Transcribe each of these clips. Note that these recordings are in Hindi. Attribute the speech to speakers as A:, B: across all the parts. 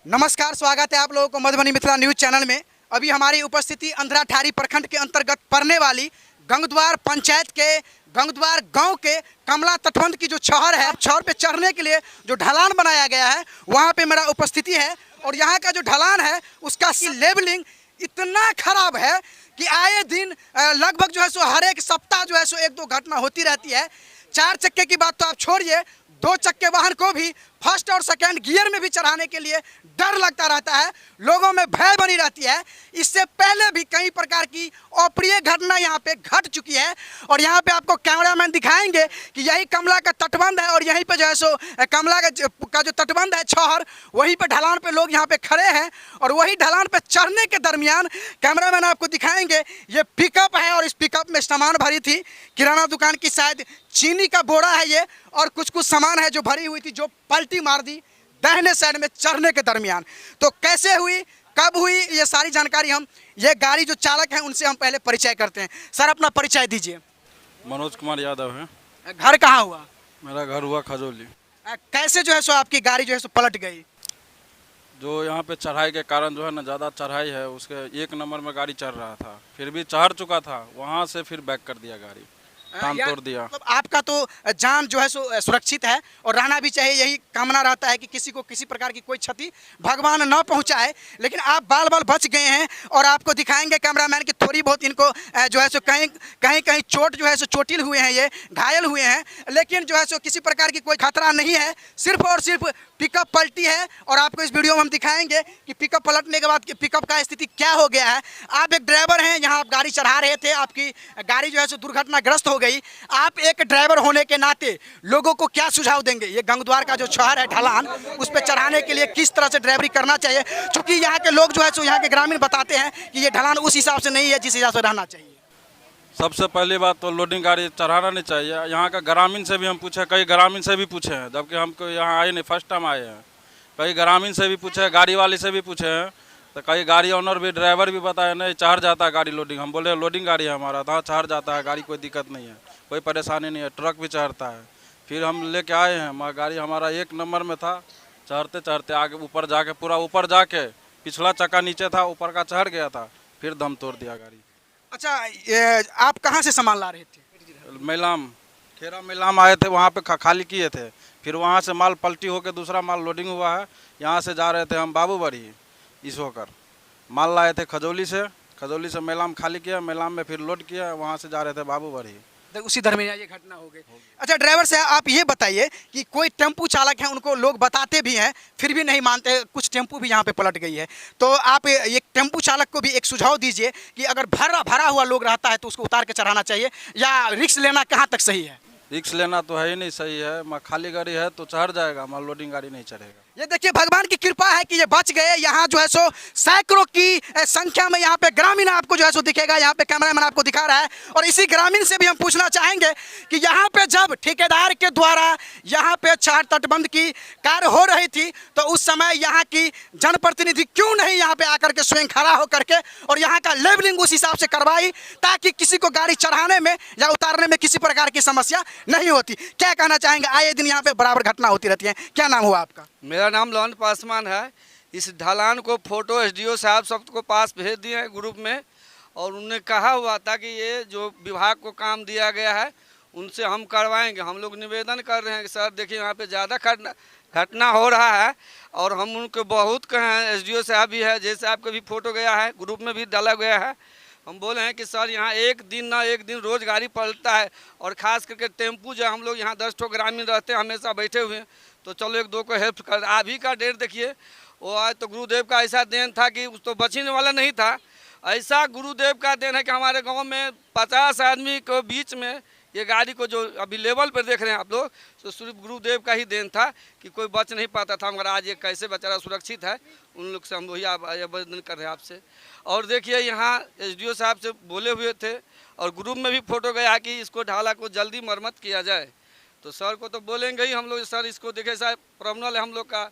A: नमस्कार, स्वागत है आप लोगों को मधुबनी मिथिला न्यूज़ चैनल में। अभी हमारी उपस्थिति अंधराठारी प्रखंड के अंतर्गत पड़ने वाली गंगद्वार पंचायत के गंगद्वार गांव के कमला तटबंध की जो छहर है, छहर पे चढ़ने के लिए जो ढलान बनाया गया है, वहां पे मेरा उपस्थिति है। और यहाँ का जो ढलान है उसका लेवलिंग इतना खराब है कि आए दिन लगभग जो है सो हर एक सप्ताह जो है सो एक दो घटना होती रहती है। 4 चक्के की बात तो आप छोड़िए, 2 चक्के वाहन को भी फर्स्ट और सेकंड गियर में भी चढ़ाने के लिए डर लगता रहता है, लोगों में भय बनी रहती है। इससे पहले भी कई प्रकार की अप्रिय घटना यहाँ पे घट चुकी है। और यहाँ पे आपको कैमरामैन दिखाएंगे कि यही कमला का तटबंध है और यहीं पे जो है सो कमला का जो तटबंध है छहर, वहीं पे ढलान पे लोग यहाँ पे खड़े हैं। और वही ढलान पे चढ़ने के दरमियान कैमरामैन आपको दिखाएंगे, ये पिकअप है और इस पिकअप में सामान भरी थी, किराना दुकान की शायद चीनी का बोरा है ये, और कुछ सामान है जो भरी हुई थी, जो पलटी मार दी दाहिने साइड में चढ़ने के दरमियान। तो कैसे हुई, कब हुई, ये सारी जानकारी हम ये गाड़ी जो चालक हैं उनसे हम पहले परिचय करते हैं। सर, अपना परिचय दीजिए।
B: मनोज कुमार यादव है।
A: घर कहाँ हुआ?
B: मेरा घर हुआ खजौली।
A: कैसे जो है सो आपकी गाड़ी जो है सो पलट गई?
B: जो यहाँ पे चढ़ाई के कारण जो है ना, ज़्यादा चढ़ाई है, उसके 1 नंबर में गाड़ी चढ़ रहा था, फिर भी चढ़ चुका था, वहाँ से फिर बैक कर दिया गाड़ी, टांग तोड़ दिया।
A: मतलब आपका तो जान जो है सो सुरक्षित है और रहना भी चाहिए, यही कामना रहता है कि किसी को किसी प्रकार की कोई क्षति भगवान न पहुंचाए। लेकिन आप बाल बाल बच गए हैं और आपको दिखाएंगे कैमरामैन की थोड़ी बहुत इनको जो है सो कहीं कहीं चोट जो है सो चोटिल हुए हैं, ये घायल हुए हैं, लेकिन जो है सो किसी प्रकार की कोई खतरा नहीं है। सिर्फ और सिर्फ पिकअप पलटी है और आपको इस वीडियो में हम दिखाएंगे कि पिकअप पलटने के बाद पिकअप का स्थिति क्या हो गया है। आप एक ड्राइवर हैं, यहाँ आप गाड़ी चढ़ा रहे थे, आपकी गाड़ी जो है सो दुर्घटनाग्रस्त हो गई। आप एक ड्राइवर होने के नाते लोगों को क्या सुझाव देंगे? ये गंगद्वार का जो छहर है ढलान, उस पर चढ़ाने के लिए किस तरह से ड्राइवरी करना चाहिए? क्योंकि यहाँ के लोग जो है सो यहाँ के ग्रामीण बताते हैं कि ये ढलान उस हिसाब से नहीं है जिस हिसाब से रहना चाहिए।
B: सबसे पहली बात तो लोडिंग गाड़ी चढ़ाना नहीं चाहिए। यहाँ का ग्रामीण से भी हम पूछे, कई ग्रामीण से भी पूछे हैं, जबकि हमको यहाँ आए नहीं, फर्स्ट टाइम आए हैं। कई ग्रामीण से भी पूछे, गाड़ी वाले से भी पूछे हैं, तो कई गाड़ी ऑनर भी, ड्राइवर भी बताया नहीं चढ़ जाता है गाड़ी लोडिंग। हम बोले लोडिंग गाड़ी है हमारा, तो हाँ चढ़ जाता है गाड़ी, कोई दिक्कत नहीं है, कोई परेशानी नहीं है, ट्रक भी चढ़ता है। फिर हम लेके आए हैं, गाड़ी हमारा 1 नंबर में था, चढ़ते चढ़ते आगे ऊपर जाके, पूरा ऊपर जाके पिछला चक्का नीचे था, ऊपर का चढ़ गया था, फिर दम तोड़ दिया गाड़ी।
A: अच्छा, ये आप कहाँ से सामान ला रहे थे?
B: मैलाम, खेरा मैलाम आए थे, वहाँ पे खाली किए थे, फिर वहाँ से माल पलटी होकर दूसरा माल लोडिंग हुआ है। यहाँ से जा रहे थे हम बाबूबड़ी इस होकर, माल लाए थे खजौली से मैलाम खाली किया, मैलाम में फिर लोड किया, वहाँ से जा रहे थे बाबूबड़ी।
A: उसी दरमियान ये घटना हो गई। अच्छा ड्राइवर साहब, आप ये बताइए कि कोई टेम्पू चालक है, उनको लोग बताते भी हैं फिर भी नहीं मानते, कुछ टेम्पू भी यहाँ पे पलट गई है, तो आप ये टेम्पू चालक को भी एक सुझाव दीजिए कि अगर भरा हुआ लोग रहता है तो उसको उतार के चढ़ाना चाहिए, या रिस्क लेना कहाँ तक सही है?
B: रिक्स लेना तो है ही नहीं सही है, खाली गाड़ी है तो चढ़ जाएगा, माल लोडिंग गाड़ी नहीं चढ़ेगा।
A: ये देखिए, भगवान की कृपा है कि ये बच गए। यहाँ जो है सो सैकड़ों की संख्या में यहाँ पे ग्रामीण आपको जो है सो दिखेगा, यहाँ पे कैमरामैन आपको दिखा रहा है। और इसी ग्रामीण से भी हम पूछना चाहेंगे कि यहाँ पे जब ठेकेदार के द्वारा यहाँ पे छहर तटबंध की कार्य हो रही थी, तो उस समय यहाँ की जनप्रतिनिधि क्यों नहीं यहाँ पे आकर के स्वयं खड़ा होकर के और यहाँ का लेवलिंग उस हिसाब से करवाई, ताकि किसी को गाड़ी चढ़ाने में या उतारने में किसी प्रकार की समस्या नहीं होती? क्या कहना चाहेंगे? आए दिन यहाँ पे बराबर घटना होती रहती है। क्या नाम हुआ आपका?
C: मेरा नाम लवन पासवान है। इस ढलान को फोटो एसडीओ साहब सबको पास भेज दिए हैं ग्रुप में, और उन्हें कहा हुआ था कि ये जो विभाग को काम दिया गया है उनसे हम करवाएंगे। हम लोग निवेदन कर रहे हैं कि सर देखिए यहाँ पे ज़्यादा घटना हो रहा है, और हम उनको बहुत कहे हैं, एसडीओ साहब भी है, जैसे आपका भी फोटो गया है, ग्रुप में भी डाला गया है। हम बोले हैं कि सर यहाँ एक दिन ना एक दिन रोज़ गाड़ी पलटता है, और ख़ास करके टेम्पू जो हम लोग यहाँ 10 ठो ग्रामीण रहते हैं हमेशा बैठे हुए हैं, तो चलो एक दो को हेल्प कर। अभी का डेट देखिए, वो आज तो गुरुदेव का ऐसा देन था कि उस तो बचने वाला नहीं था। ऐसा गुरुदेव का देन है कि हमारे गांव में 50 आदमी के बीच में ये गाड़ी को जो अभी लेवल पर देख रहे हैं आप लोग, तो सिर्फ गुरुदेव का ही देन था कि कोई बच नहीं पाता था, मगर आज ये कैसे बेचारा सुरक्षित है, उन लोग से हम वही आवेदन कर रहे हैं आपसे। और देखिए यहाँ एसडीओ साहब से बोले हुए थे और ग्रुप में भी फोटो गया कि इसको ढाला को जल्दी मरम्मत किया जाए, तो सर को तो बोलेंगे ही हम लोग, सर इसको देखे साहब प्रॉब्लम है हम लोग का,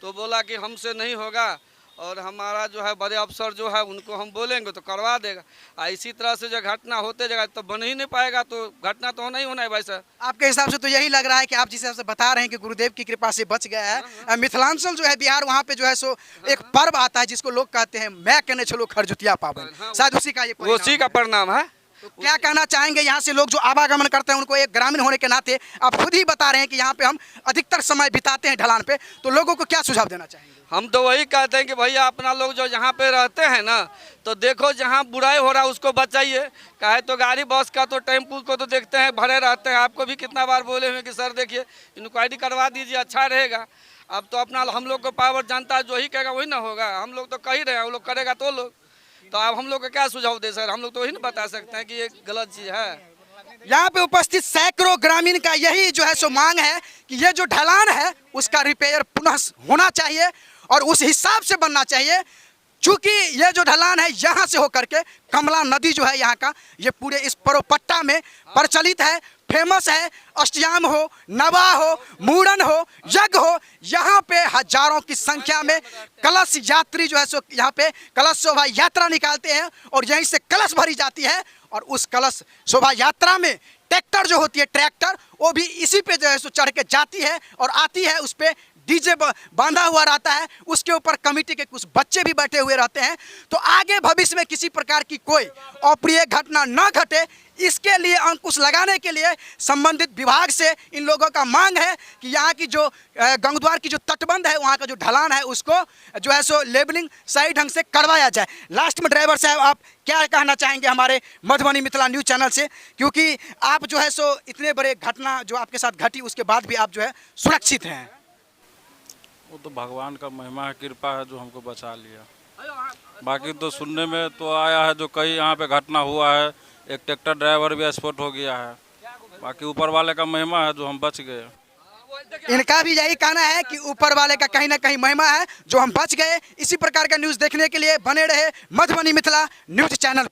C: तो बोला कि हमसे नहीं होगा और हमारा जो है बड़े अफसर जो है उनको हम बोलेंगे तो करवा देगा। इसी तरह से जो घटना होते जाएगा तो बन ही नहीं पाएगा, तो घटना तो होना ही होना है भाई साहब।
A: आपके हिसाब से तो यही लग रहा है कि आप जिस हिसाब से बता रहे हैं कि गुरुदेव की कृपा से बच गया है। मिथिलांचल जो है बिहार, वहाँ पे जो है सो एक पर्व आता है जिसको लोग कहते हैं मैं कहने चलो खरजुतिया पावन, शायद उसी का ये
C: उसी का परिणाम है।
A: तो क्या कहना चाहेंगे यहाँ से लोग जो आवागमन करते हैं उनको, एक ग्रामीण होने के नाते आप खुद ही बता रहे हैं कि यहाँ पे हम अधिकतर समय बिताते हैं ढलान पे, तो लोगों को क्या सुझाव देना चाहेंगे?
C: हम तो वही कहते हैं कि भैया अपना लोग जो यहाँ पे रहते हैं ना, तो देखो जहाँ बुराई हो रहा है उसको बचाइए। काहे तो गाड़ी बस का तो टेम्पू को तो देखते हैं भरे रहते हैं। आपको भी कितना बार बोले हुए कि सर देखिए इंक्वायरी करवा दीजिए, अच्छा रहेगा। अब तो अपना हम लोग को पावर जानता है, जो ही कहेगा वही ना होगा। हम लोग तो कह ही रहे हैं, वो लोग करेगा तो लोग, तो अब हम लोग को क्या सुझाव दे सर? हम लोग तो वही नहीं बता सकते हैं कि ये गलत चीज़ है।
A: यहाँ पे उपस्थित सैकड़ों ग्रामीण का यही जो है सो मांग है कि ये जो ढलान है उसका रिपेयर पुनः होना चाहिए और उस हिसाब से बनना चाहिए। चूंकि ये जो ढलान है यहाँ से होकर के कमला नदी जो है यहाँ का, ये पूरे इस परोपट्टा में प्रचलित है, फेमस है। अष्टयाम हो, नवा हो, मूड़न हो, यज्ञ हो, यहाँ पे हजारों की संख्या में कलश यात्री जो है सो यहाँ पे कलश शोभा यात्रा निकालते हैं और यहीं से कलश भरी जाती है। और उस कलश शोभा यात्रा में ट्रैक्टर जो होती है, ट्रैक्टर वो भी इसी पे जो है सो चढ़ के जाती है और आती है। उस पे डीजे बांधा हुआ रहता है, उसके ऊपर कमेटी के कुछ बच्चे भी बैठे हुए रहते हैं। तो आगे भविष्य में किसी प्रकार की कोई अप्रिय घटना न घटे, इसके लिए अंकुश लगाने के लिए संबंधित विभाग से इन लोगों का मांग है कि यहाँ की जो गंगद्वार की जो तटबंध है, वहाँ का जो ढलान है, उसको जो है सो लेबलिंग सही ढंग से करवाया जाए। लास्ट में ड्राइवर साहब आप क्या कहना चाहेंगे हमारे मधुबनी मिथिला न्यूज़ चैनल से, क्योंकि आप जो है सो इतने बड़े घटना जो आपके साथ घटी उसके बाद भी आप जो है सुरक्षित हैं?
B: वो तो भगवान का महिमा है, कृपा है जो हमको बचा लिया। बाकी तो सुनने में तो आया है जो कई यहाँ पे घटना हुआ है, एक ट्रैक्टर ड्राइवर भी स्पॉट हो गया है। बाकी ऊपर वाले का महिमा है जो हम बच गए।
A: इनका भी यही कहना है कि ऊपर वाले का कहीं ना कहीं महिमा है जो हम बच गए। इसी प्रकार का न्यूज़ देखने के लिए बने रहे मधुबनी मिथिला न्यूज़ चैनल।